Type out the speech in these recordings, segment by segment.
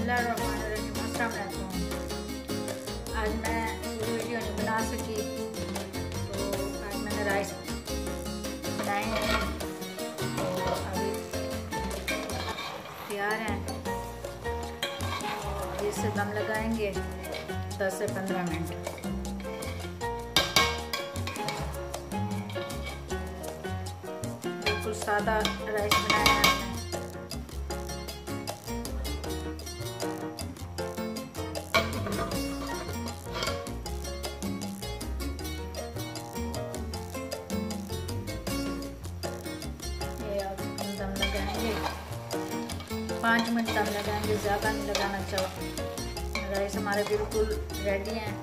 बिस्मिल्लाहिर्रहमानिर्रहीम। अस्सलाम वालेकुम। आज मैं वीडियो नहीं बना सकी, तो आज मैंने राइस बनाए हैं, तो अभी तैयार हैं। अभी इसे दम लगाएंगे 10 से 15 मिनट। बिल्कुल सादा राइस बनाया है। दम लगाएंगे 5 मिनट दम लगाएंगे, ज़्यादा नहीं लगाना चाहिए। राइस हमारे बिल्कुल रेडी हैं।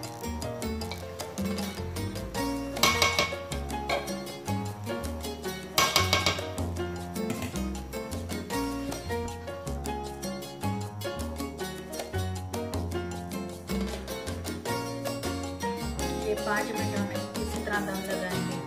ये 5 मिनट हमें इसी तरह दम लगाएंगे।